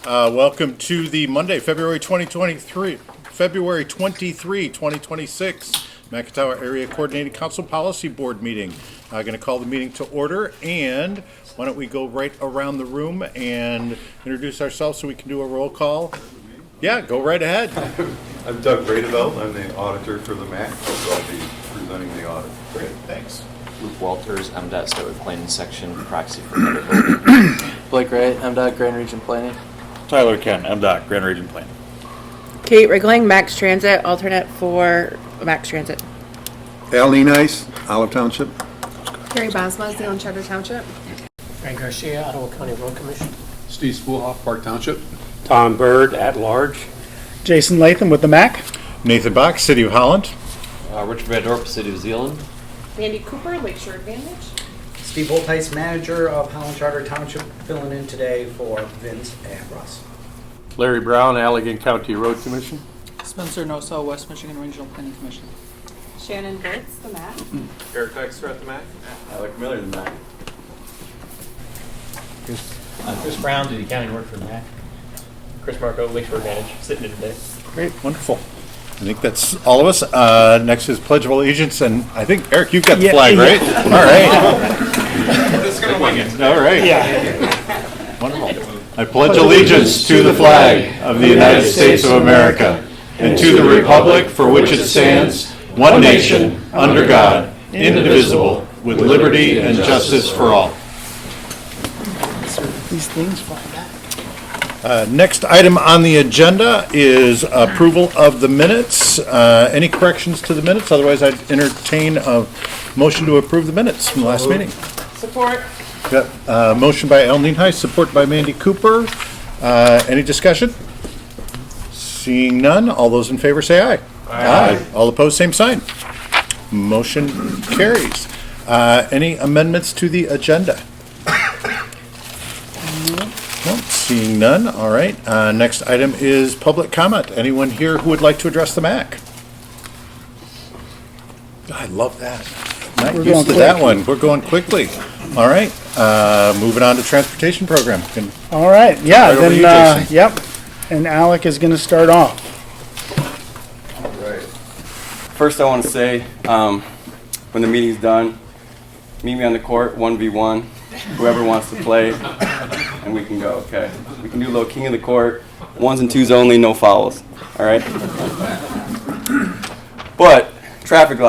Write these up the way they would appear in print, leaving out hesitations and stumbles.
Welcome to the Monday, February 23, 2026, Macatawa Area Coordinated Council Policy Board meeting. I'm going to call the meeting to order, and why don't we go right around the room and introduce ourselves so we can do a roll call. Yeah, go right ahead. I'm Doug Radeveld. I'm the auditor for the Macc, so I'll be presenting the audit. Great, thanks. Luke Walters, MDOT Stowe Planning Section, proxy for medical. Blake Wright, MDOT Grand Region Planning. Tyler Ken, MDOT Grand Region Planning. Kate Riggling, Macc Transit, alternate for Macc Transit. Al Nice, Olive Township. Carrie Bosma, Zealand Charter Township. Frank Garcia, Ottawa County Road Commission. Steve Spoolhoff, Park Township. Tom Bird, at large. Jason Latham with the Macc. Nathan Bach, City of Holland. Richard Van Dorp, City of Zealand. Mandy Cooper, Lakeshore Advantage. Steve Holtheis, manager of Holland Charter Township, filling in today for Vince and Russ. Larry Brown, Allegan County Road Commission. Spencer Nosa, West Michigan Regional Planning Commission. Shannon Bitts, the Macc. Eric Dexter at the Macc. Alec Miller, the Mac. Chris Brown, Duty County, work for the Macc. Chris Marco, Lakeshore Advantage, sitting in today. Great, wonderful. I think that's all of us. Next is Pledge of Allegiance, and I think, Eric, you've got the flag, right? All right. Just gonna wing it. All right. Yeah. Wonderful. I pledge allegiance to the flag of the United States of America and to the republic for which it stands, one nation, under God, indivisible, with liberty and justice for all. These things fall back. Next item on the agenda is approval of the minutes. Any corrections to the minutes? Otherwise, I'd entertain a motion to approve the minutes from the last meeting. Support. Got a motion by Al Nienhuis, support by Mandy Cooper. Any discussion? Seeing none, all those in favor say aye. Aye. All opposed, same sign. Motion carries. Any amendments to the agenda? Well, seeing none, all right. Next item is public comment. Anyone here who would like to address the Macc? I love that. Not used to that one. We're going quickly. All right. Moving on to transportation program. All right, yeah, Right over to you, then, Jason. yep. And Alec is gonna start off. All right. First, I want to say, when the meeting's done, meet me on the court, 1v1, whoever wants to play, and we can go, okay? We can do a little king of the court, 1s and 2s only, no fouls, all right? But, traffic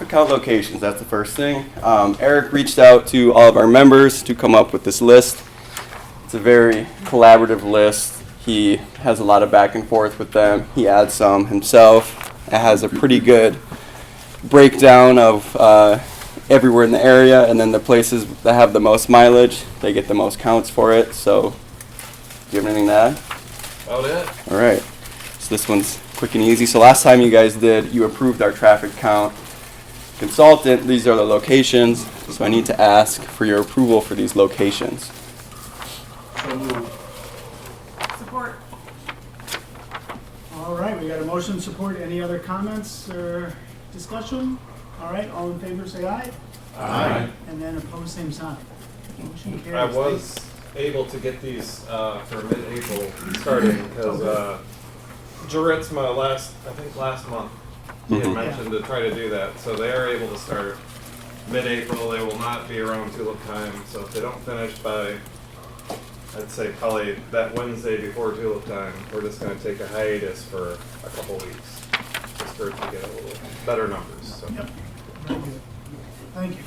count locations, that's the first thing. Eric reached out to all of our members to come up with this list. It's a very collaborative list. He has a lot of back and forth with them. He adds some himself. It has a pretty good breakdown of everywhere in the area, and then the places that have the most mileage, they get the most counts for it. So, do you have anything to add? About it. All right. So this one's quick and easy. So last time you guys you approved our traffic count consultant. These are the locations. So I need to ask for your approval for these locations. Support. All right, we got a motion support. Any other comments or discussion? All right, all in favor say aye. Aye. And then opposed, same sign. Motion I carries. was able to get these for mid-April starting because Juritzma last month he had mentioned to try to do that, so they are able to start mid-April. They will not be around tulip time, so if they don't finish by, I'd say probably that Wednesday before tulip time, we're just going to take a hiatus for a couple weeks just for it to get a little better numbers. So. Yep. Very good. Thank you.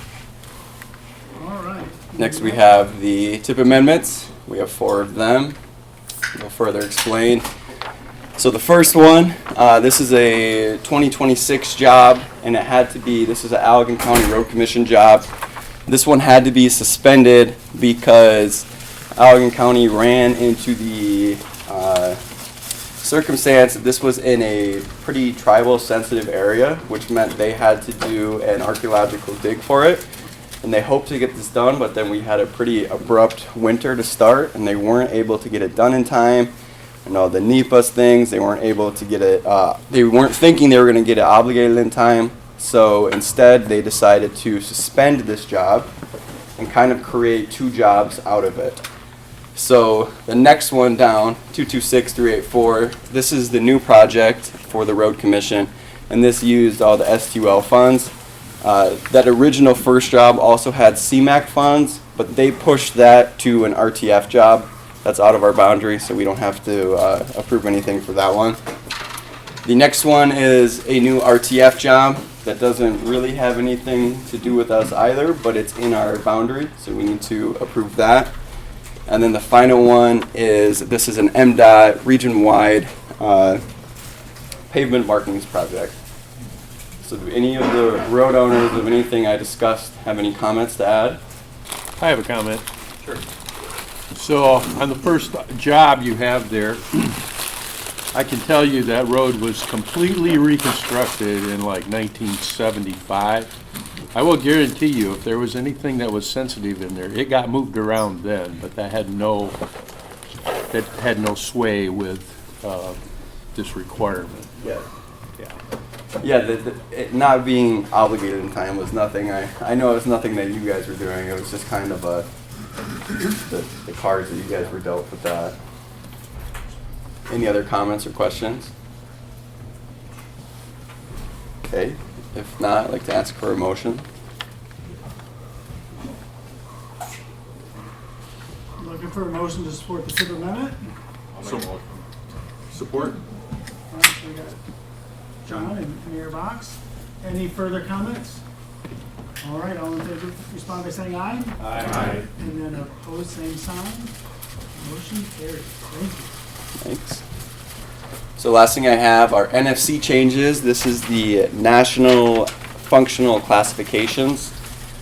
All right. Next we have the tip amendments. We have 4 of them. We'll further explain. So the first one, this is a 2026 job, and it had to be, this is an Allegan County Road Commission job. This one had to be suspended because Allegan County ran into the circumstance that this was in a pretty tribal sensitive area, which meant they had to do an archaeological dig for it. And they hoped to get this done, but then we had a pretty abrupt winter to start, and they weren't able to get it done in time. And all the NEPA's things, they weren't able to get it, they weren't thinking they were going to get it obligated in time. So instead, they decided to suspend this job and kind of create 2 jobs out of it. So the next one down, 226384, this is the new project for the road commission, and this used all the STUL funds. That original first job also had CMAC funds, but they pushed that to an RTF job. That's out of our boundary, so we don't have to approve anything for that one. The next one is a new RTF job that doesn't really have anything to do with us either, but it's in our boundary, so we need to approve that. And then the final one is, this is an MDOT region-wide pavement markings project. So do any of the road owners of anything I discussed have any comments to add? I have a comment. Sure. So on the first job you have there, I can tell you that road was completely reconstructed in like 1975. I will guarantee you, if there was anything that was sensitive in there, it got moved around then, but that had no sway with this requirement. Yeah. Yeah, it not being obligated in time was nothing. I know it was nothing that you guys were doing. It was just kind of the cards that you guys were dealt with that. Any other comments or questions? Okay, if not, I'd like to ask for a motion. Looking for a motion to support the Civil Amendment? Support? All right, so we got John and Mayor Box. Any further comments? All right, all in favor, respond by saying aye. Aye. And then opposed, same sign. Motion carried. Thank you. Thanks. So last thing I have are NFC changes. This is the National Functional Classifications.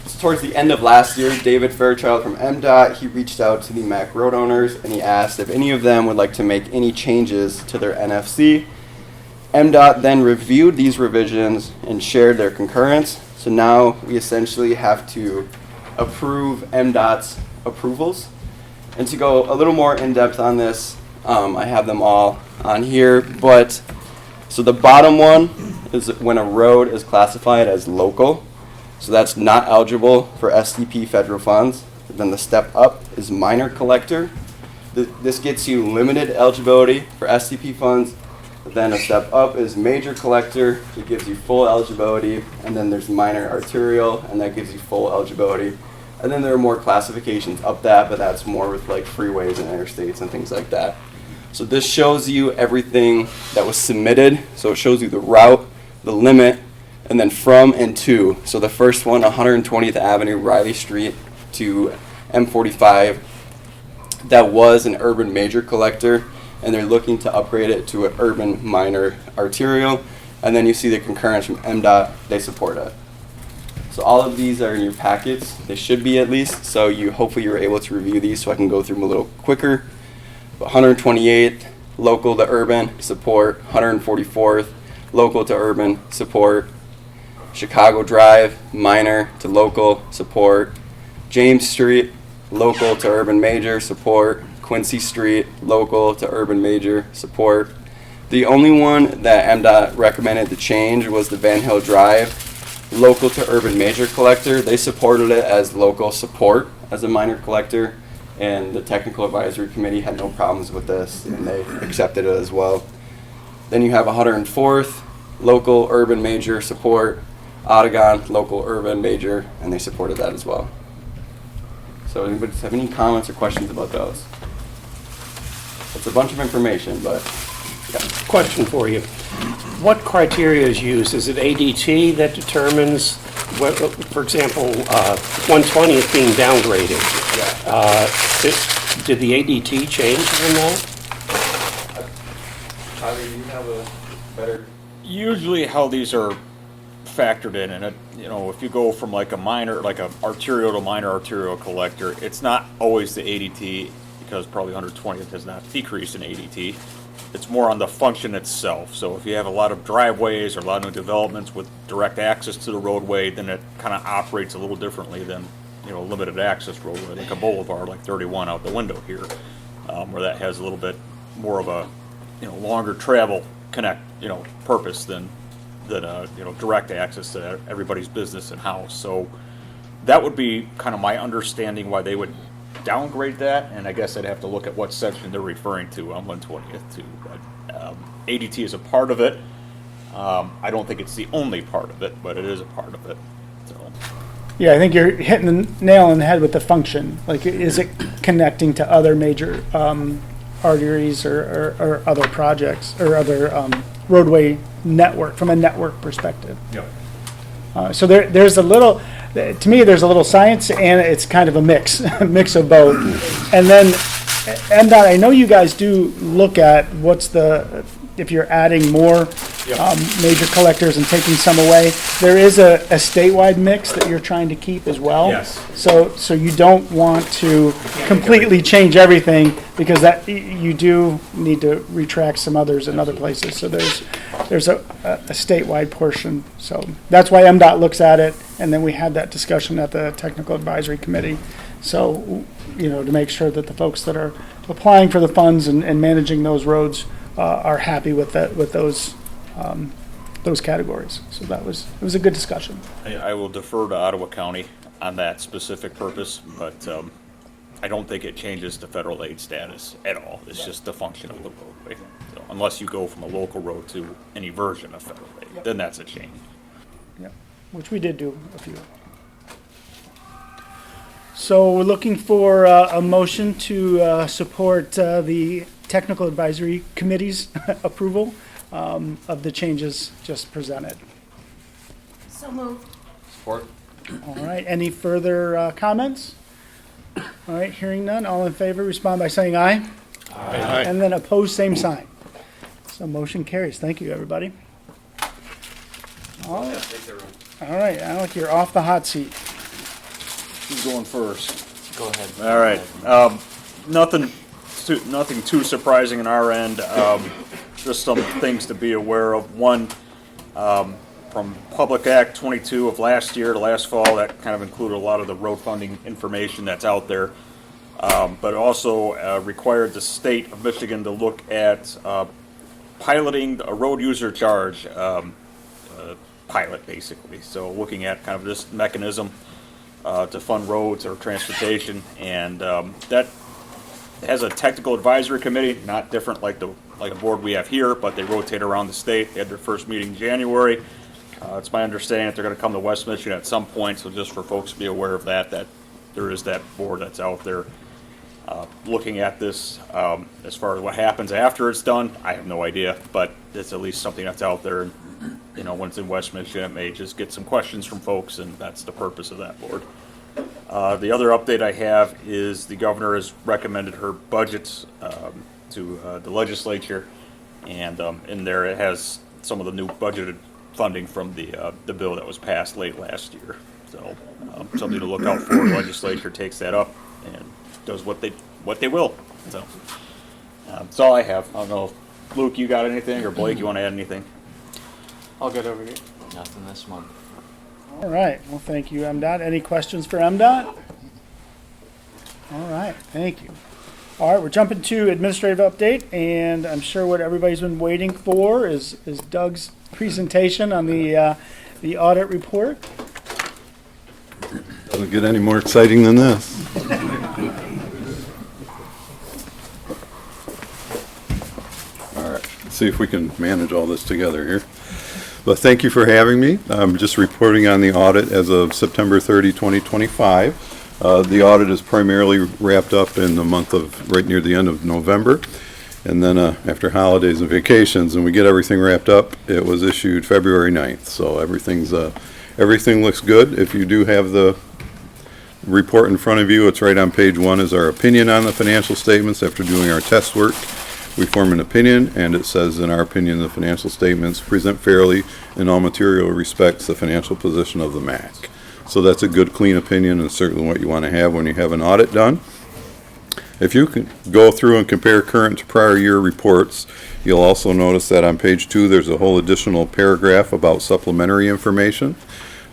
So towards the end of last year, David Fairchild from MDOT, he reached out to the Macc road owners and he asked if any of them would like to make any changes to their NFC. MDOT then reviewed these revisions and shared their concurrence. So now we essentially have to approve MDOT's approvals. And to go a little more in depth on this, I have them all on here, but so the bottom one is when a road is classified as local, so that's not eligible for SDP federal funds. Then the step up is minor collector. This gets you limited eligibility for SDP funds. Then a step up is major collector, it gives you full eligibility, and then there's minor arterial, and that gives you full eligibility. And then there are more classifications up that, but that's more with like freeways and interstates and things like that. So this shows you everything that was submitted. So it shows you the route, the limit, and then from and to. So the first one, 120th Avenue, Riley Street to M45, that was an urban major collector, and they're looking to upgrade it to an urban minor arterial. And then you see the concurrence from MDOT, they support it. So all of these are in your packets. They should be at least, so hopefully you're able to review these so I can go through them a little quicker. 128th, local to urban, support. 144th, local to urban, support. Chicago Drive, minor to local, support. James Street, local to urban major, support. Quincy Street, local to urban major, support. The only one that MDOT recommended to change was the Van Hill Drive, local to urban major collector. They supported it as local support as a minor collector, and the technical advisory committee had no problems with this, and they accepted it as well. Then you have 104th, local urban major support. Otagon, local urban major, and they supported that as well. So anybody have any comments or questions about those? It's a bunch of information, but yeah. Question for you. What criteria is used? Is it ADT that determines, what, for example, 120 is being downgraded? Did the ADT change on that? Tyler, do you have a better? Usually how these are factored in, and if you go from like a minor, like a arterial to minor arterial collector, it's not always the ADT, because probably 120th has not decreased in ADT. It's more on the function itself. So if you have a lot of driveways or a lot of new developments with direct access to the roadway, then it kind of operates a little differently than limited access roadway, like a boulevard, like 31 out the window here, where that has a little bit more of a longer travel purpose than direct access to everybody's business and house. So that would be kind of my understanding why they would downgrade that, and I guess I'd have to look at what section they're referring to on 120th too. But ADT is a part of it. I don't think it's the only part of it, but it is a part of it. So. Yeah, I think you're hitting the nail on the head with the function. Like, is it connecting to other major arteries or other projects or other roadway network from a network perspective? Yeah. So there's a little, to me, there's a little science and it's kind of a mix, mix of both. And then, MDOT, I know you guys do look at if you're adding more major collectors and taking some away, there is a statewide mix that you're trying to keep as well. Yes. So you don't want to completely change everything because that you do need to retract some others in other places. So there's a statewide portion. So that's why MDOT looks at it, and then we had that discussion at the Technical Advisory Committee. So, to make sure that the folks that are applying for the funds and managing those roads are happy with those categories. So it was a good discussion. I will defer to Ottawa County on that specific purpose, but I don't think it changes the federal aid status at all. It's just the function of the roadway. So unless you go from a local road to any version of federal aid, then that's a change. Yeah, which we did do a few. So we're looking for a motion to support the Technical Advisory Committee's approval of the changes just presented. So moved. Support. All right, any further comments? All right, hearing none, all in favor, respond by saying aye. Aye. And then opposed, same sign. So motion carries. Thank you, everybody. All right, Alec, you're off the hot seat. Who's going first? Go ahead. All right. Nothing too surprising on our end. Just some things to be aware of. One, from Public Act 22 of last year to last fall, that kind of included a lot of the road funding information that's out there. But also required the state of Michigan to look at piloting a road user charge pilot, basically. So looking at kind of this mechanism to fund roads or transportation, and that has a technical advisory committee, not different like a board we have here, but they rotate around the state. They had their first meeting in January. It's my understanding that they're going to come to West Michigan at some point, so just for folks to be aware of that there is that board that's out there looking at this. As far as what happens after it's done, I have no idea, but it's at least something that's out there. And, when it's in West Michigan, it may just get some questions from folks, and that's the purpose of that board. The other update I have is the governor has recommended her budgets to the legislature, and in there it has some of the new budgeted funding from the bill that was passed late last year. So something to look out for. The legislature takes that up and does what they will. So that's all I have. I don't know if Luke, you got anything, or Blake, you want to add anything? I'll get over here. Nothing this month. All right, well, thank you, MDOT. Any questions for MDOT? All right, thank you. All right, we're jumping to administrative update, and I'm sure what everybody's been waiting for is Doug's presentation on the audit report. Doesn't get any more exciting than this. All right, let's see if we can manage all this together here. Well, thank you for having me. I'm just reporting on the audit as of September 30, 2025. The audit is primarily wrapped up in the month of right near the end of November. And then after holidays and vacations, and we get everything wrapped up, it was issued February 9th. So everything looks good. If you do have the report in front of you, it's right on page 1 is our opinion on the financial statements after doing our test work. We form an opinion, and it says, in our opinion, the financial statements present fairly in all material respects the financial position of the Macc. So that's a good, clean opinion, and certainly what you want to have when you have an audit done. If you can go through and compare current to prior year reports, you'll also notice that on page 2 there's a whole additional paragraph about supplementary information.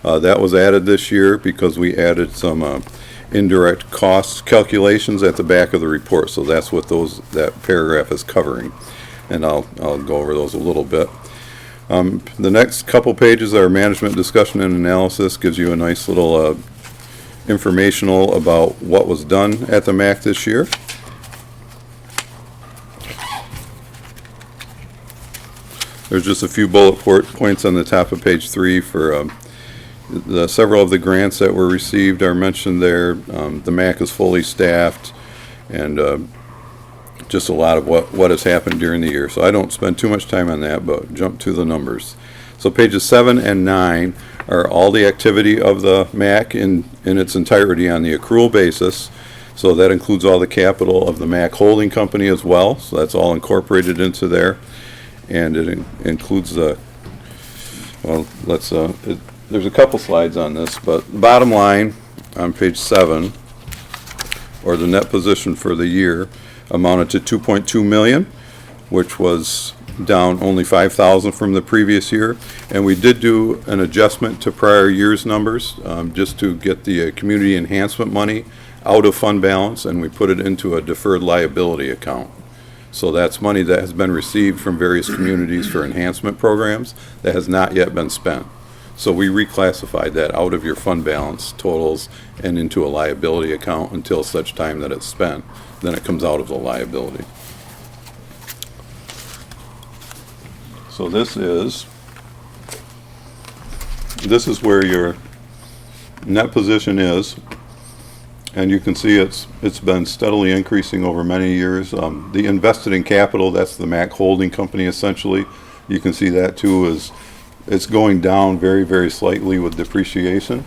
That was added this year because we added some indirect cost calculations at the back of the report, so that's what that paragraph is covering, and I'll go over those a little bit. The next couple pages are management discussion and analysis. Gives you a nice little informational about what was done at the MAC this year. There's just a few bullet points on the top of page 3 for several of the grants that were received are mentioned there. The MAC is fully staffed, and just a lot of what has happened during the year. So I don't spend too much time on that, but jump to the numbers. So pages 7 and 9 are all the activity of the MAC in its entirety on the accrual basis. So that includes all the capital of the MAC holding company as well. So that's all incorporated into there. And it includes the, well, there's a couple slides on this, but the bottom line on page 7, or the net position for the year, amounted to 2.2 million, which was down only 5,000 from the previous year. And we did do an adjustment to prior year's numbers, just to get the community enhancement money out of fund balance, and we put it into a deferred liability account. So that's money that has been received from various communities for enhancement programs that has not yet been spent. So we reclassified that out of your fund balance totals and into a liability account until such time that it's spent. Then it comes out of the liability. So this is where your net position is. And you can see it's been steadily increasing over many years. The invested in capital, that's the MAC holding company essentially. You can see that too is it's going down very, very slightly with depreciation.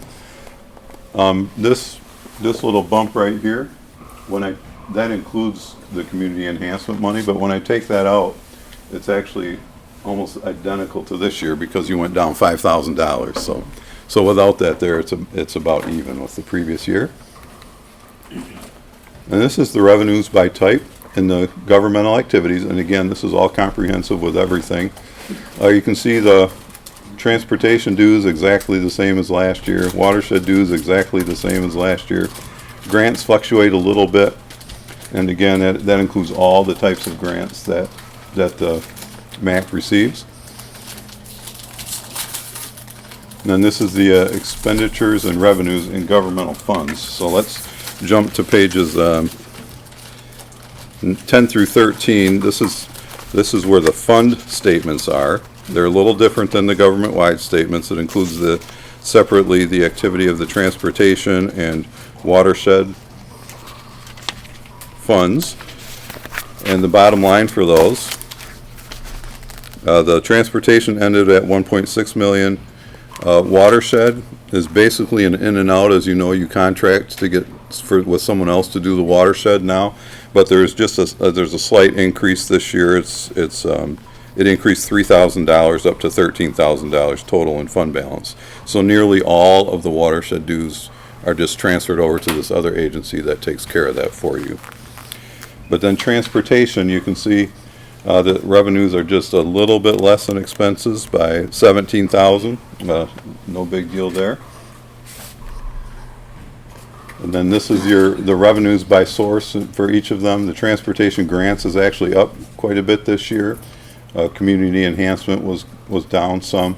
This little bump right here, that includes the community enhancement money, but when I take that out, it's actually almost identical to this year because you went down $5,000. So without that there, it's about even with the previous year. And this is the revenues by type in the governmental activities, and again, this is all comprehensive with everything. You can see the transportation dues exactly the same as last year, watershed dues exactly the same as last year. Grants fluctuate a little bit, and again, that includes all the types of grants that the MAC receives. And then this is the expenditures and revenues in governmental funds. So let's jump to pages 10 through 13. This is where the fund statements are. They're a little different than the government-wide statements. It includes separately the activity of the transportation and watershed funds. And the bottom line for those, the transportation ended at 1.6 million. Watershed is basically an in and out. As you know, you contract to get with someone else to do the watershed now, but there's just there's a slight increase this year. It increased $3,000 up to $13,000 total in fund balance. So nearly all of the watershed dues are just transferred over to this other agency that takes care of that for you. But then transportation, you can see the revenues are just a little bit less than expenses by $17,000. No big deal there. And then this is the revenues by source for each of them. The transportation grants is actually up quite a bit this year. Community enhancement was down some.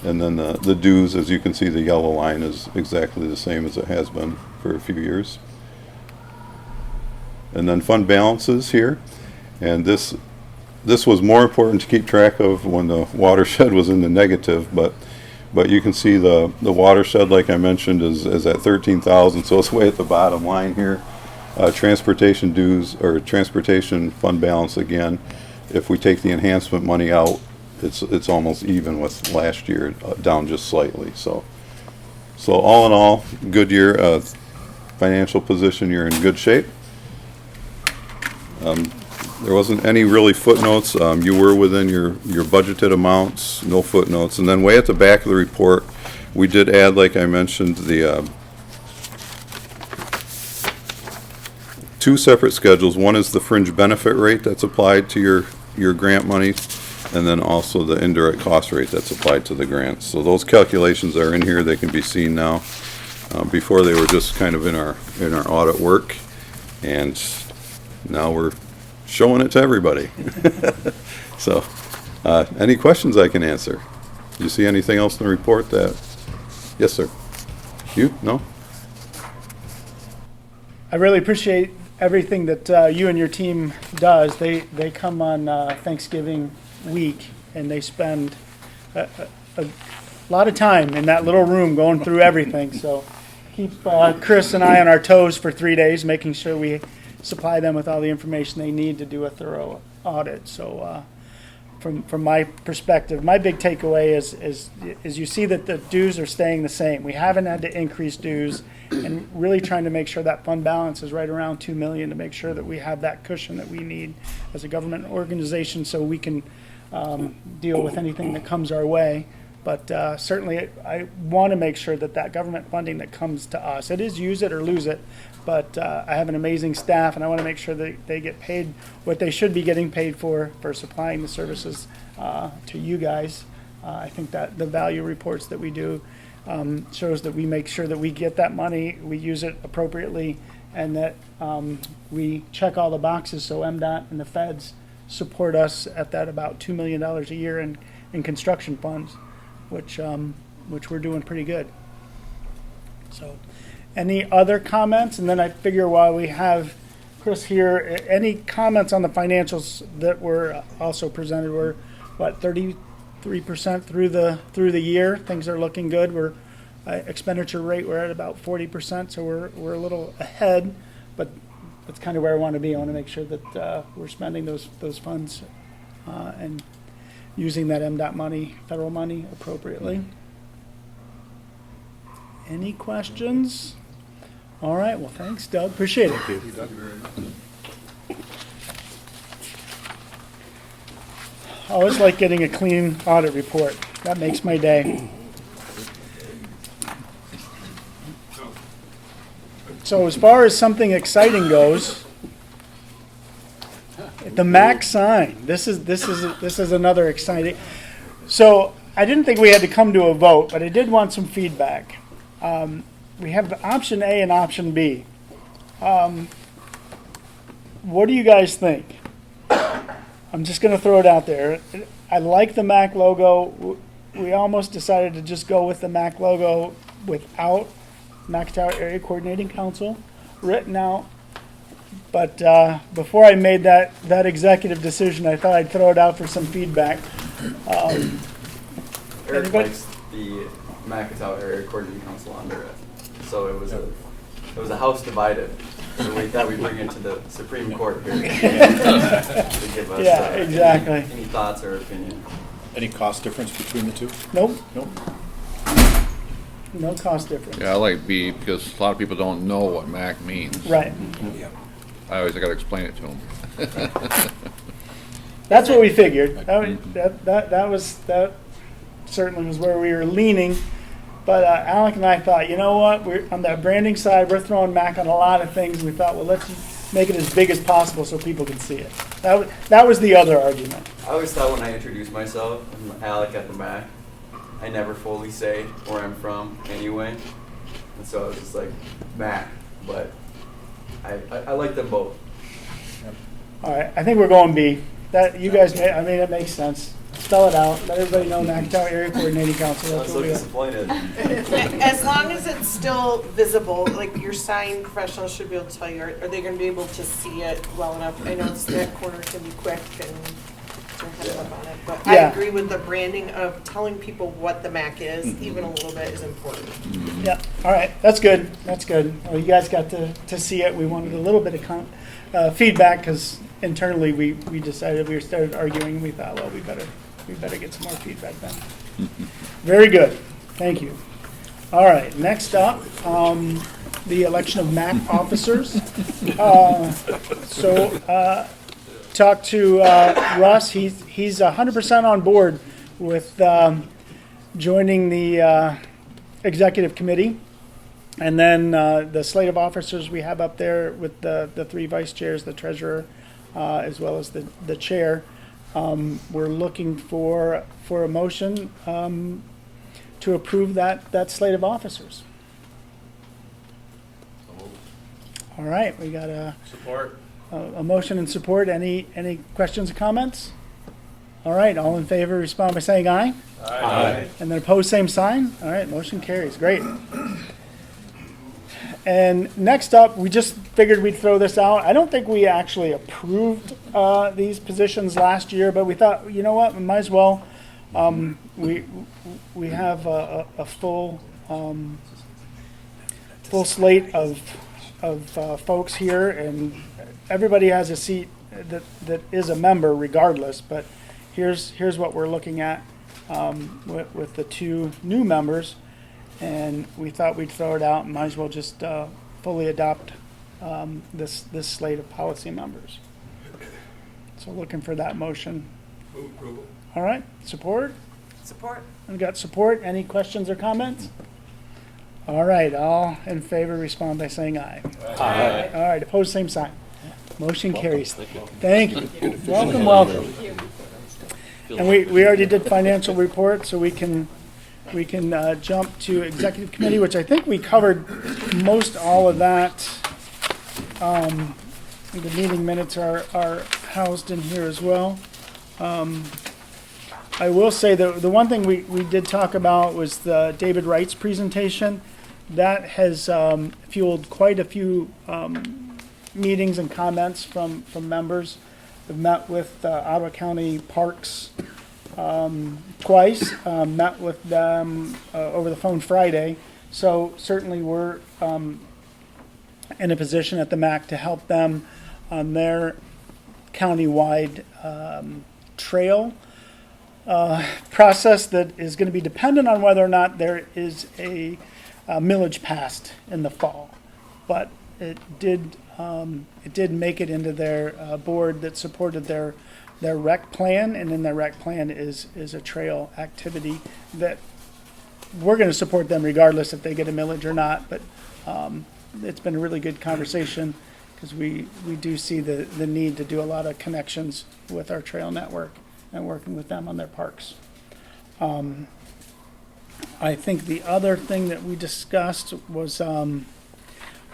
And then the dues, as you can see, the yellow line is exactly the same as it has been for a few years. And then fund balances here. And this was more important to keep track of when the watershed was in the negative, but you can see the watershed, like I mentioned, is at 13,000, so it's way at the bottom line here. Transportation dues, or transportation fund balance, again, if we take the enhancement money out, it's almost even with last year, down just slightly. So all in all, good year. Financial position, you're in good shape. There wasn't any really footnotes. You were within your budgeted amounts, no footnotes. And then way at the back of the report, we did add, like I mentioned, the two separate schedules. One is the fringe benefit rate that's applied to your grant money, and then also the indirect cost rate that's applied to the grants. So those calculations are in here. They can be seen now. Before they were just kind of in our audit work, and now we're showing it to everybody. So, any questions I can answer? Do you see anything else in the report that? Yes, sir. You? No? I really appreciate everything that you and your team does. They come on Thanksgiving week and they spend a lot of time in that little room going through everything. So keep Chris and I on our toes for 3 days, making sure we supply them with all the information they need to do a thorough audit. So from my perspective, my big takeaway is you see that the dues are staying the same. We haven't had to increase dues, and really trying to make sure that fund balance is right around $2 million to make sure that we have that cushion that we need as a government organization so we can deal with anything that comes our way. But certainly I want to make sure that that government funding that comes to us, it is use it or lose it, but I have an amazing staff and I want to make sure that they get paid what they should be getting paid for supplying the services to you guys. I think that the value reports that we do shows that we make sure that we get that money, we use it appropriately, and that we check all the boxes so MDOT and the feds support us at that about $2 million a year in construction funds, which we're doing pretty good. So any other comments? And then I figure while we have Chris here, any comments on the financials that were also presented? We're, what, 33% through the year. Things are looking good. We're expenditure rate, we're at about 40%, so we're a little ahead, but that's kind of where I want to be. I want to make sure that we're spending those funds and using that MDOT money, federal money, appropriately. Any questions? All right, well, thanks, Doug. Appreciate it. Thank you very much. I always like getting a clean audit report. That makes my day. So as far as something exciting goes, the Macc sign. This is another exciting. So I didn't think we had to come to a vote, but I did want some feedback. We have option A and option B. What do you guys think? I'm just going to throw it out there. I like the Macc logo. We almost decided to just go with the Macc logo without Macc Tower Area Coordinating Council written out. But before I made that executive decision, I thought I'd throw it out for some feedback. Eric likes the Macc Area Coordinating Council under it. So it was a house divided. So we thought we'd bring it to the Supreme Court here to give us exactly. Any thoughts or opinion. Any cost difference between the two? Nope. Nope. No cost difference. Yeah, I like B because a lot of people don't know what MAC means. Right. I always got to explain it to them. That's what we figured. That certainly was where we were leaning. But Alec and I thought, you know what? We're on that branding side. We're throwing Mac on a lot of things. We thought, well, let's make it as big as possible so people can see it. That was the other argument. I always thought when I introduce myself, I'm Alec at the Mac. I never fully say where I'm from anyway, and so I was just like Mac. But I like them both. All right, I think we're going B. That you guys, it makes sense. Spell it out. Let everybody know Macc Tower Area Coordinating Council. I was so disappointed. As long as it's still visible, like your sign professionals should be able to tell you, are they going to be able to see it well enough? I know that corner can be quick and to head up on it, but I agree with the branding of telling people what the Mac is, even a little bit, is important. Yeah. All right. That's good. That's good. Well, you guys got to see it. We wanted a little bit of feedback because internally we decided we started arguing. We thought, well, we better get some more feedback then. Very good. Thank you. All right. Next up, the election of MAC officers. Talk to Russ. He's 100% on board with joining the executive committee. And then the slate of officers we have up there with the three vice chairs, the treasurer, as well as the chair. We're looking for a motion to approve that slate of officers. All right, we got a motion and support. Any questions or comments? All right, all in favor respond by saying aye. Aye. And then opposed, same sign. All right, motion carries. Great. And next up, we just figured we'd throw this out. I don't think we actually approved these positions last year, but we thought, you know what, we might as well. We have a full full slate of folks here, and everybody has a seat that is a member regardless. But here's what we're looking at with the two new members. And we thought we'd throw it out and might as well just fully adopt this slate of policy members. So looking for that motion. Move approval. All right, support? Support. We've got support. Any questions or comments? All right, all in favor respond by saying aye. Aye. All right, opposed, same sign. Motion carries. Thank you. Welcome. And we already did financial report, so we can jump to executive committee, which I think we covered most all of that. The meeting minutes are housed in here as well. I will say that the one thing we did talk about was the David Wright's presentation. That has fueled quite a few meetings and comments from members. I've met with Ottawa County Parks twice, met with them over the phone Friday. So certainly we're in a position at the Macc to help them on their countywide trail process that is going to be dependent on whether or not there is a millage passed in the fall. But it did make it into their board that supported their rec plan, and in their rec plan is a trail activity that we're going to support them regardless if they get a millage or not. But it's been a really good conversation because we do see the need to do a lot of connections with our trail network and working with them on their parks. I think the other thing that we discussed was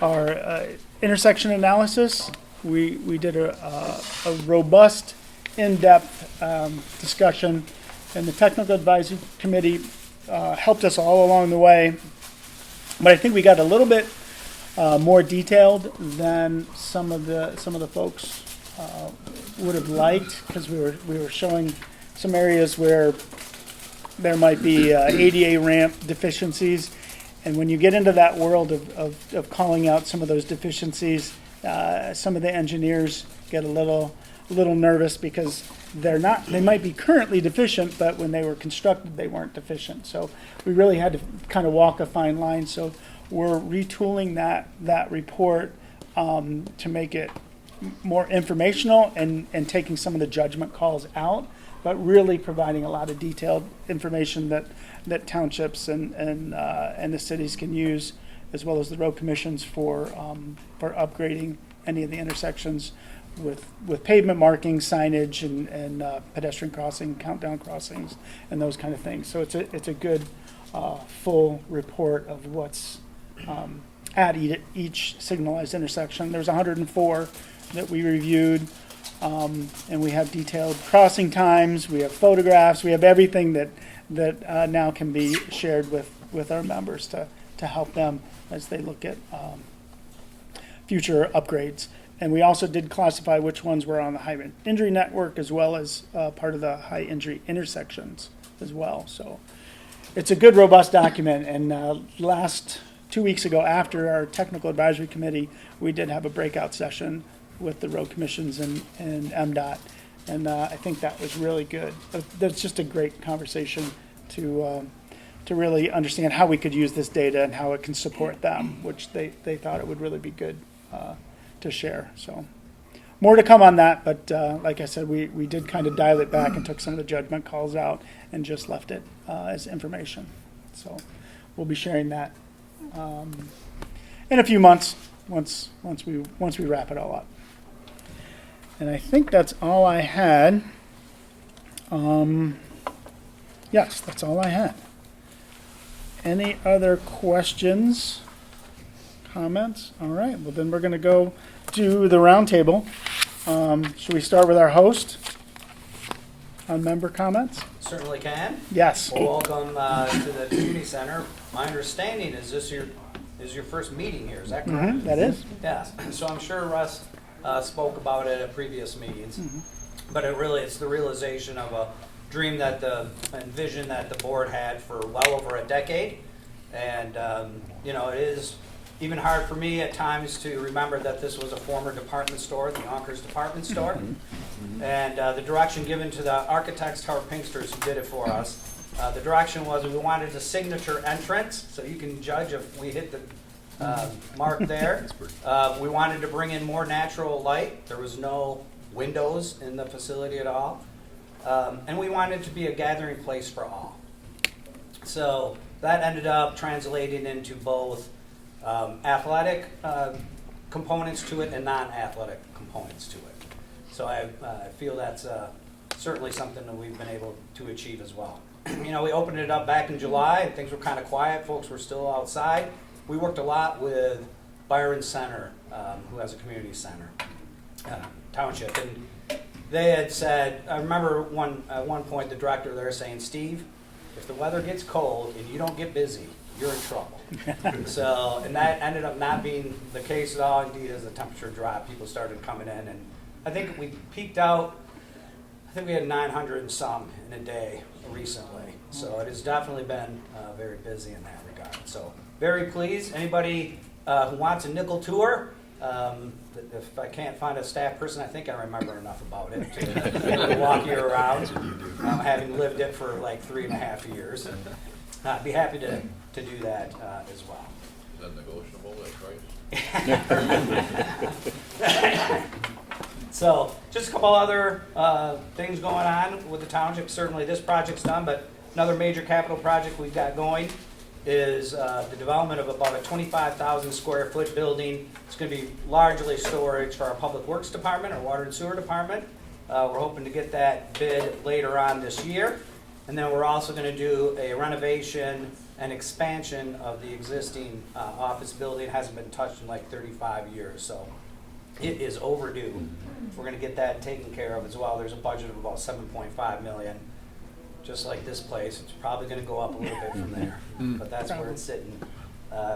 our intersection analysis. We did a robust, in-depth discussion, and the technical advisory committee helped us all along the way. But I think we got a little bit more detailed than some of the folks would have liked, because we were showing some areas where there might be ADA ramp deficiencies. And when you get into that world of calling out some of those deficiencies, some of the engineers get a little nervous because they might be currently deficient, but when they were constructed, they weren't deficient. So we really had to kind of walk a fine line. So we're retooling that report to make it more informational and taking some of the judgment calls out, but really providing a lot of detailed information that townships and the cities can use, as well as the road commissions for upgrading any of the intersections with pavement marking, signage, and pedestrian crossing, countdown crossings, and those kind of things. So it's a good full report of what's at each signalized intersection. There's 104 that we reviewed. And we have detailed crossing times, we have photographs, we have everything that now can be shared with our members to help them as they look at future upgrades. And we also did classify which ones were on the high injury network, as well as part of the high injury intersections as well. So it's a good, robust document. And last 2 weeks ago, after our technical advisory committee, we did have a breakout session with the road commissions and MDOT, and I think that was really good. That's just a great conversation to really understand how we could use this data and how it can support them, which they thought it would really be good to share. So more to come on that, but like I said, we did kind of dial it back and took some of the judgment calls out and just left it as information. So we'll be sharing that in a few months once we wrap it all up. And I think that's all I had. Yes, that's all I had. Any other questions, comments? All right, well then we're going to go to the roundtable. Should we start with our host on member comments? Certainly can. Yes. Well, welcome to the community center. My understanding is this your is your first meeting here, is that correct? Mhm, that is. Yes, so I'm sure Russ spoke about it at previous meetings. But it's the realization of a dream and vision that the board had for well over a decade. And, it is even hard for me at times to remember that this was a former department store, the Yonkers department store. And the direction given to the architects, Howard Pinksters, who did it for us, the direction was we wanted a signature entrance, so you can judge if we hit the mark there. We wanted to bring in more natural light. There was no windows in the facility at all. And we wanted to be a gathering place for all. So that ended up translating into both athletic components to it and non-athletic components to it. So I feel that's certainly something that we've been able to achieve as well. We opened it up back in July, and things were kind of quiet. Folks were still outside. We worked a lot with Byron Center, who has a community center, township. And they had said, I remember at one point the director there saying, Steve, if the weather gets cold and you don't get busy, you're in trouble. And that ended up not being the case at all. Indeed, as the temperature dropped, people started coming in. And I think we peaked out, I think we had 900 and some in a day recently. So it has definitely been very busy in that regard. So very pleased. Anybody who wants a nickel tour, if I can't find a staff person, I think I remember enough about it to walk you around, having lived it for like 3.5 years. And I'd be happy to do that as well. Is that negotiable, that price? So just a couple other things going on with the township. Certainly this project's done, but another major capital project we've got going is the development of about a 25,000 square foot building. It's going to be largely storage for our Public Works Department, our Water and Sewer Department. We're hoping to get that bid later on this year. And then we're also going to do a renovation and expansion of the existing office building. It hasn't been touched in like 35 years, so it is overdue. We're going to get that taken care of as well. There's a budget of about $7.5 million. Just like this place, it's probably going to go up a little bit from there, but that's where it's sitting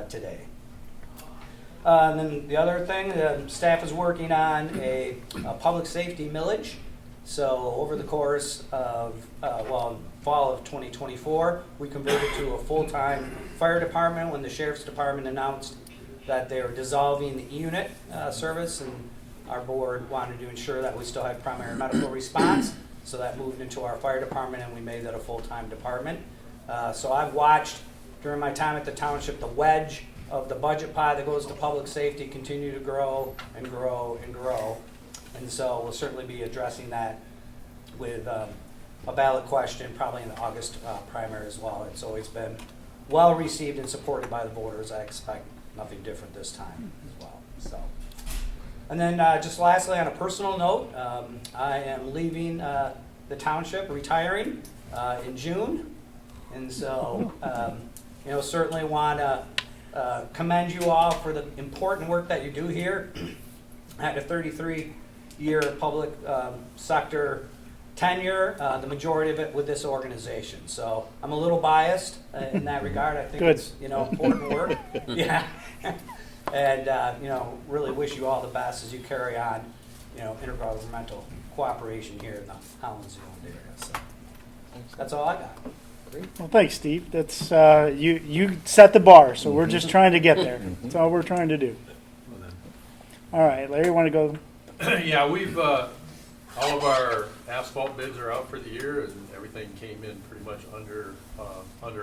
today. And then the other thing, the staff is working on a public safety millage. So over the course of, fall of 2024, we converted to a full-time fire department when the sheriff's department announced that they were dissolving the unit service, and our board wanted to ensure that we still had primary medical response. So that moved into our fire department, and we made that a full-time department. So I've watched during my time at the township the wedge of the budget pie that goes to public safety continue to grow and grow and grow. And so we'll certainly be addressing that with a ballot question probably in the August primary as well. It's always been well received and supported by the voters. I expect nothing different this time as well. So. And then just lastly, on a personal note, I am leaving the township, retiring in June. And so, certainly want to commend you all for the important work that you do here. I had a 33-year public sector tenure, the majority of it with this organization. So I'm a little biased in that regard. I think it's, important work. Yeah. And, really wish you all the best as you carry on, intergovernmental cooperation here in the Holland-Zeeland area. So that's all I got. Well, thanks, Steve. That's you set the bar, so we're just trying to get there. That's all we're trying to do. All right, Larry, want to go? Yeah, we've all of our asphalt bids are out for the year, and everything came in pretty much under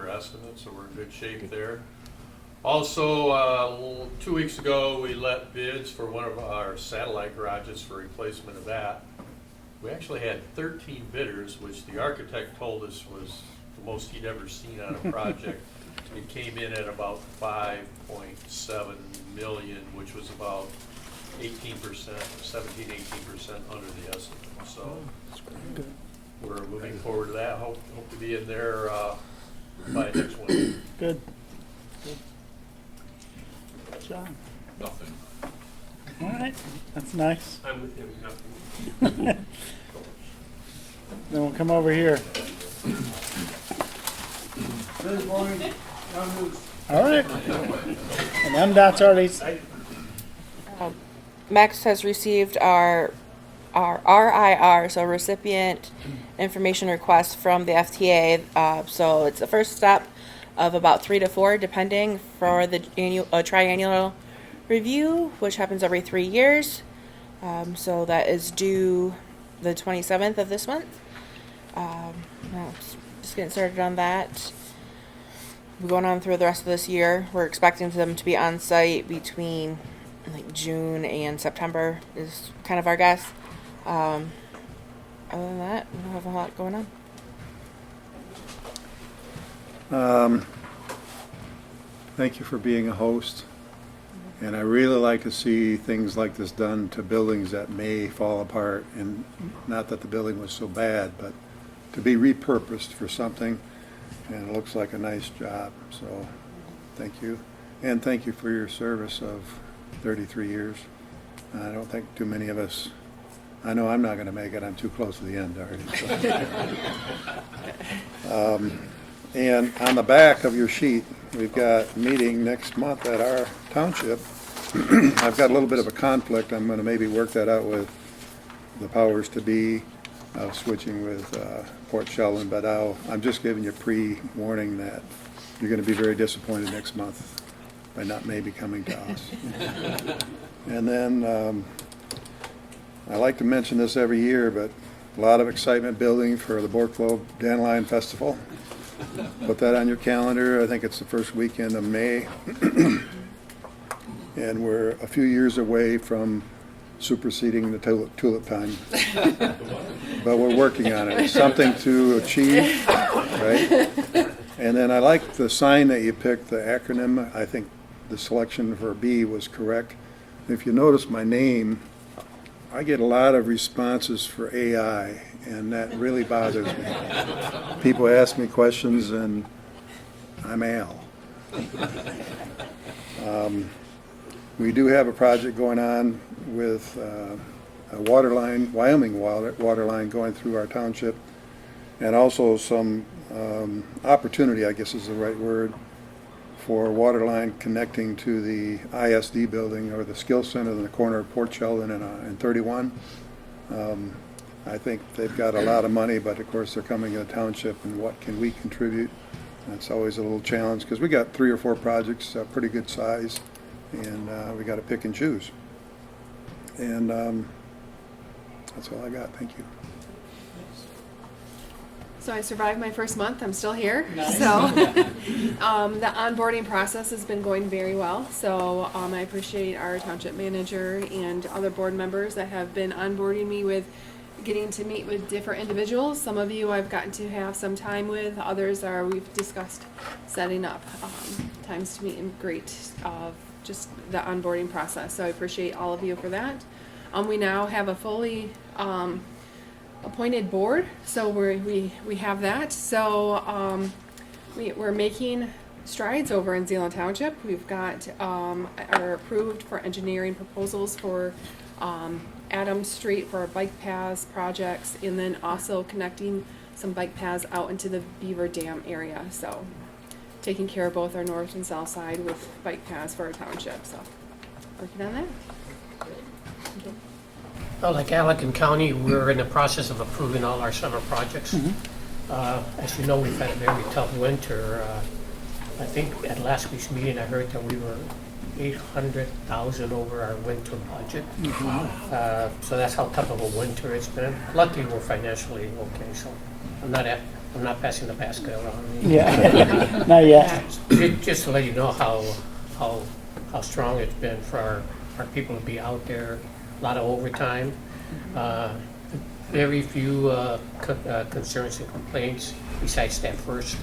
estimate, so we're in good shape there. Also, 2 weeks ago, we let bids for one of our satellite garages for replacement of that. We actually had 13 bidders, which the architect told us was the most he'd ever seen on a project. It came in at about 5.7 million, which was about 18%, 17-18% under the estimate. So we're moving forward to that. Hope to be in there by next week. Good. John. Nothing. All right, that's nice. I'm with him, nothing. Then we'll come over here. Good morning. All right. And MDOT's already, Max has received our RIR, so recipient information request from the FTA. So it's the first step of about 3 to 4, depending, for the triennial review, which happens every 3 years. So that is due the 27th of this month. Just getting started on that. We're going on through the rest of this year. We're expecting them to be on site between like June and September is kind of our guess. Other than that, we don't have a lot going on. Thank you for being a host. And I really like to see things like this done to buildings that may fall apart, and not that the building was so bad, but to be repurposed for something, and it looks like a nice job. So thank you. And thank you for your service of 33 years. I don't think too many of us, I know I'm not going to make it. I'm too close to the end already. So. And on the back of your sheet, we've got a meeting next month at our township. I've got a little bit of a conflict. I'm going to maybe work that out with the powers to be, switching with Port Sheldon, but I'm just giving you pre-warning that you're going to be very disappointed next month by not maybe coming to us. And then I like to mention this every year, but a lot of excitement building for the Borklow Dandelion Festival. Put that on your calendar. I think it's the first weekend of May. And we're a few years away from superseding the tulip time. But we're working on it. It's something to achieve, right? And then I like the sign that you picked, the acronym. I think the selection for B was correct. If you notice my name, I get a lot of responses for AI, and that really bothers me. People ask me questions, and I'm Al. We do have a project going on with a water line, Wyoming water line going through our township, and also some opportunity, I guess is the right word, for water line connecting to the ISD building or the skill center in the corner of Port Sheldon and 31. I think they've got a lot of money, but of course they're coming in the township, and what can we contribute? That's always a little challenge, because we got 3 or 4 projects, pretty good size, and we got to pick and choose. And that's all I got. Thank you. So I survived my first month. I'm still here. Nice. So the onboarding process has been going very well. So I appreciate our township manager and other board members that have been onboarding me with getting to meet with different individuals. Some of you I've gotten to have some time with. Others we've discussed setting up times to meet and greet just the onboarding process. So I appreciate all of you for that. We now have a fully appointed board, so we have that. So we're making strides over in Zeeland Township. We've got are approved for engineering proposals for Adams Street for our bike paths projects, and then also connecting some bike paths out into the Beaver Dam area. So taking care of both our north and south side with bike paths for our township. So working on that. Okay. Well, like Allegan County, we're in the process of approving all our summer projects. As you know, we've had a very tough winter. I think at last week's meeting, I heard that we were $800,000 over our winter budget. So that's how tough of a winter it's been. Luckily, we're financially okay, so I'm not passing the basket around. yeah, not yet. Just to let you know how strong it's been for our people to be out there. A lot of overtime. Very few concerns and complaints besides that first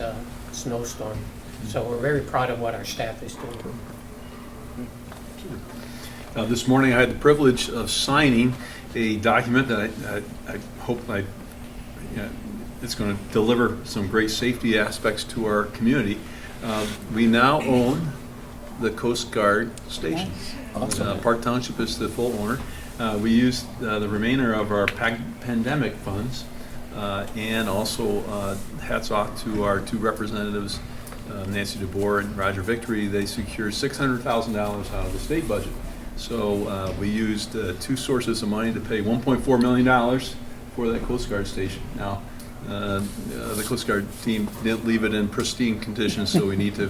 snowstorm. So we're very proud of what our staff is doing. This morning I had the privilege of signing a document that I hope it's going to deliver some great safety aspects to our community. We now own the Coast Guard station. Awesome. Park Township is the full owner. We used the remainder of our pandemic funds, and also hats off to our 2 representatives Nancy DeBoer and Roger Victory, they secured $600,000 out of the state budget. So we used two sources of money to pay $1.4 million for that Coast Guard station. Now, the Coast Guard team didn't leave it in pristine condition, so we need to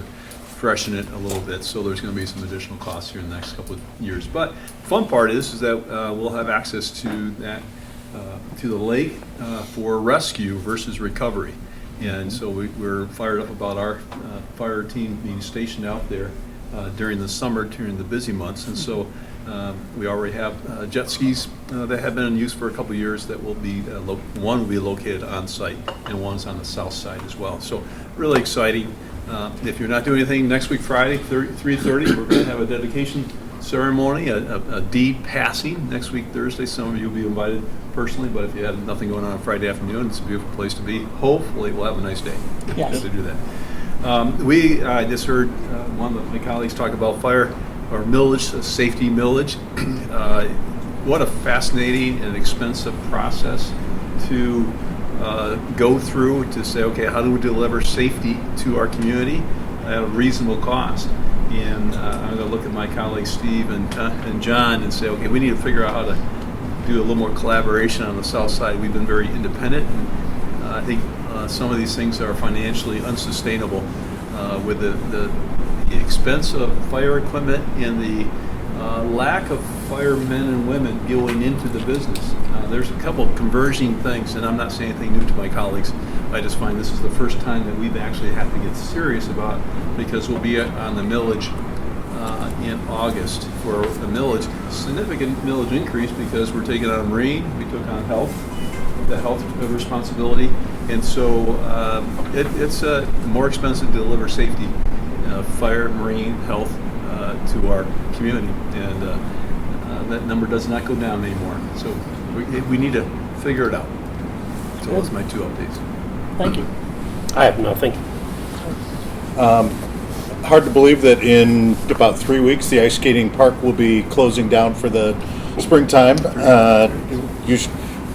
freshen it a little bit. So there's going to be some additional costs here in the next couple of years. But the fun part is that we'll have access to that to the lake for rescue versus recovery. And so we're fired up about our fire team being stationed out there during the summer, during the busy months. And so we already have jet skis that have been in use for a couple of years that will be, one will be located on site and one's on the south side as well. So really exciting. If you're not doing anything, next week, Friday, 3:30, we're going to have a dedication ceremony, a deed passing. Next week, Thursday, some of you will be invited personally, but if you have nothing going on Friday afternoon, it's a beautiful place to be. Hopefully, we'll have a nice day to do that. I just heard one of my colleagues talk about fire or millage, safety millage. What a fascinating and expensive process to go through to say, okay, how do we deliver safety to our community at a reasonable cost? And I'm going to look at my colleagues Steve and John and say, okay, we need to figure out how to do a little more collaboration on the south side. We've been very independent, and I think some of these things are financially unsustainable with the expense of fire equipment and the lack of firemen and women going into the business. There's a couple of converging things, and I'm not saying anything new to my colleagues. I just find this is the first time that we've actually had to get serious about it, because we'll be on the millage in August for the millage. Significant millage increase because we're taking on marine, we took on the health responsibility, and so it's more expensive to deliver safety, fire, marine, health to our community, and that number does not go down anymore. So we need to figure it out. So those are my two updates. Thank you. I have nothing. Hard to believe that in about 3 weeks, the ice skating park will be closing down for the springtime.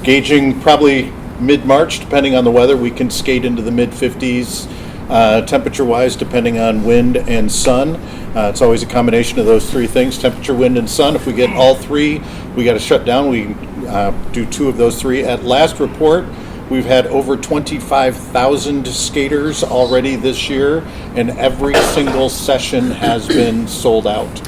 Gauging probably mid-March, depending on the weather. We can skate into the mid-50s temperature-wise, depending on wind and sun. It's always a combination of those three things: temperature, wind, and sun. If we get all three, we got to shut down. We do two of those three. At last report, we've had over 25,000 skaters already this year, and every single session has been sold out.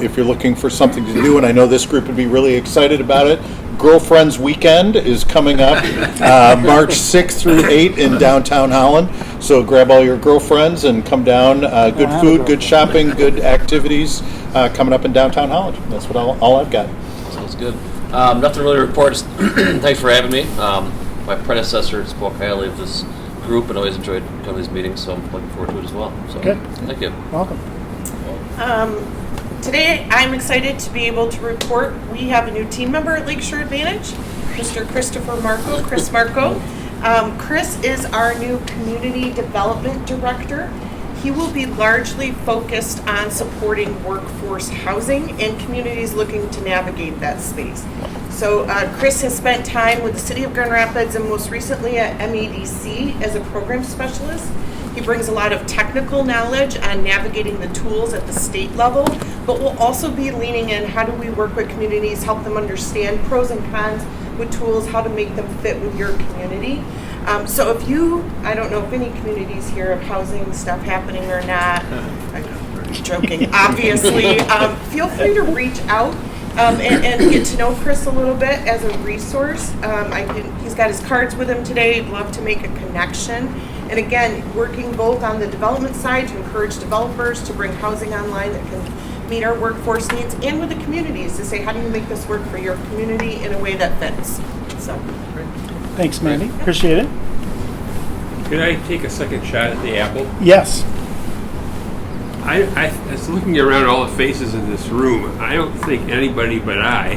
If you're looking for something to do, and I know this group would be really excited about it, Girlfriends Weekend is coming up March 6th through 8th in downtown Holland. So grab all your girlfriends and come down. Good food, good shopping, good activities coming up in downtown Holland. That's what all I've got. Sounds good. Nothing really to report. Thanks for having me. My predecessor spoke highly of this group and always enjoyed coming to these meetings, so I'm looking forward to it as well. So, good. Thank you. Welcome. Today, I'm excited to be able to report we have a new team member at Lakeshore Advantage, Mr. Christopher Marco, Chris Marco. Chris is our new Community Development Director. He will be largely focused on supporting workforce housing and communities looking to navigate that space. So Chris has spent time with the City of Grand Rapids and most recently at MEDC as a program specialist. He brings a lot of technical knowledge on navigating the tools at the state level, but we'll also be leaning in how do we work with communities, help them understand pros and cons with tools, how to make them fit with your community. So if I don't know if any communities here have housing stuff happening or not, I'm joking, obviously, feel free to reach out and get to know Chris a little bit as a resource. He's got his cards with him today. I'd love to make a connection. And again, working both on the development side to encourage developers to bring housing online that can meet our workforce needs, and with the communities to say, how do you make this work for your community in a way that fits? So, Thanks, Mandy. Appreciate it. Can I take a second shot at the apple? Yes. I was looking around all the faces in this room. I don't think anybody but I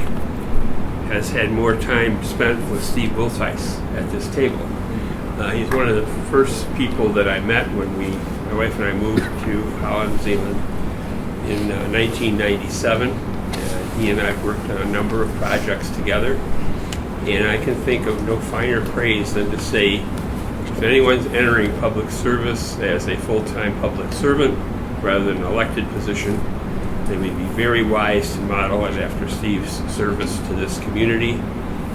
has had more time spent with Steve Wiltheis at this table. He's one of the first people that I met when my wife and I moved to Holland, New Zealand in 1997. He and I have worked on a number of projects together, and I can think of no finer praise than to say If anyone's entering public service as a full-time public servant rather than an elected position, they would be very wise to model it after Steve's service to this community.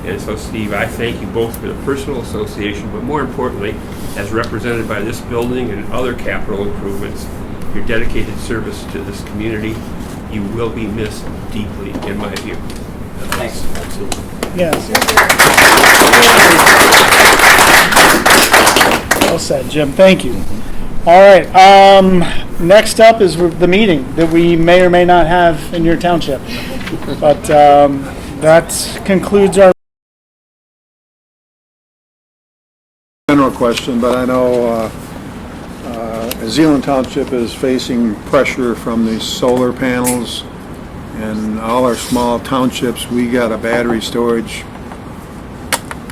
And so, Steve, I thank you both for the personal association, but more importantly, as represented by this building and other capital improvements, your dedicated service to this community. You will be missed deeply, in my view. Thanks. Absolutely. Yes. Well said, Jim. Thank you. All right. Next up is the meeting that we may or may not have in your township. But that concludes our general question, but I know Zeeland Township is facing pressure from the solar panels, and all our small townships, we got a battery storage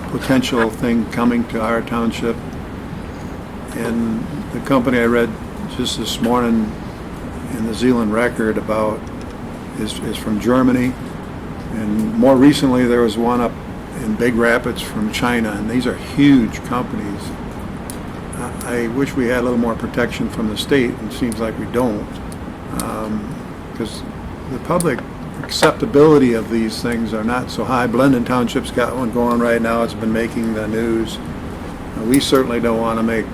potential thing coming to our township. And the company I read just this morning in the Zeeland Record about is from Germany, and more recently there was one up in Big Rapids from China, and these are huge companies. I wish we had a little more protection from the state, and it seems like we don't, because the public acceptability of these things are not so high. Blendon Township's got one going right now. It's been making the news. We certainly don't want to make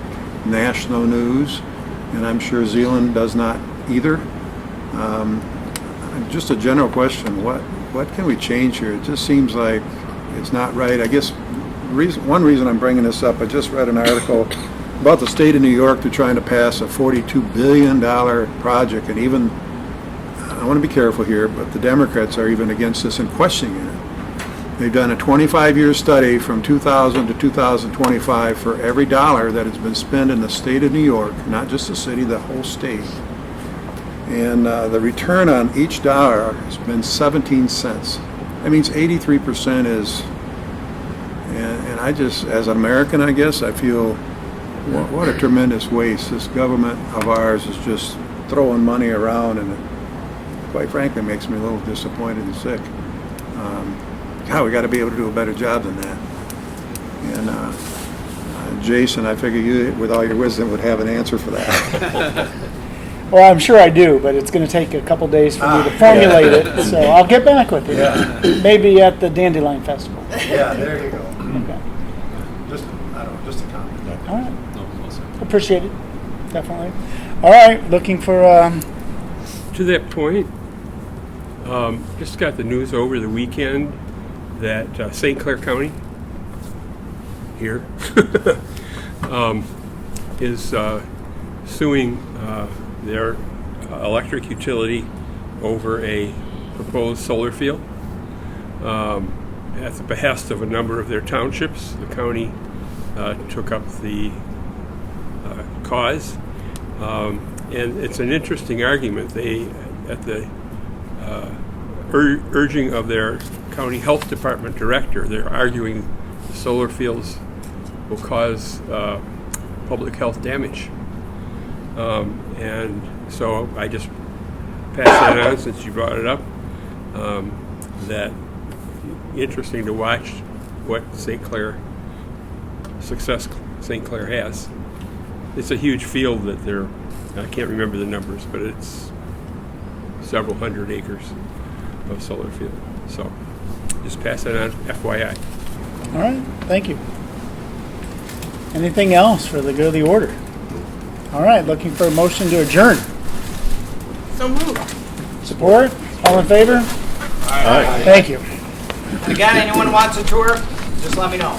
national news, and I'm sure Zeeland does not either. Just a general question, what can we change here? It just seems like it's not right. I guess one reason I'm bringing this up, I just read an article about the state of New York. They're trying to pass a $42 billion project, and even, I want to be careful here, but the Democrats are even against this and questioning it. They've done a 25-year study from 2000 to 2025 for every dollar that has been spent in the state of New York, not just the city, the whole state. And the return on each dollar has been 17 cents. That means 83% is, and I just, as an American, I guess, I feel, what a tremendous waste. This government of ours is just throwing money around, and it, quite frankly, makes me a little disappointed and sick. God, we got to be able to do a better job than that. And Jason, I figure you, with all your wisdom, would have an answer for that. Well, I'm sure I do, but it's going to take a couple days for me to formulate it, so I'll get back with you. Yeah. Maybe at the Dandelion Festival. Yeah, there you go. Okay. Just, I don't know, just a comment. All right. Appreciate it. Definitely. All right. Looking for... To that point, just got the news over the weekend that St. Clair County here is suing their electric utility over a proposed solar field. At the behest of a number of their townships, the county took up the cause. And it's an interesting argument. They, at the urging of their county health department director, they're arguing the solar fields will cause public health damage. And so I just pass that on since you brought it up. That interesting to watch what St. Clair success St. Clair has. It's a huge field that they're, I can't remember the numbers, but it's several hundred acres of solar field. So just pass that on, FYI. All right, thank you. Anything else for the good of the order? All right, looking for a motion to adjourn. So moved. Support? All in favor? Aye. Thank you. Again, anyone wants a tour, just let me know.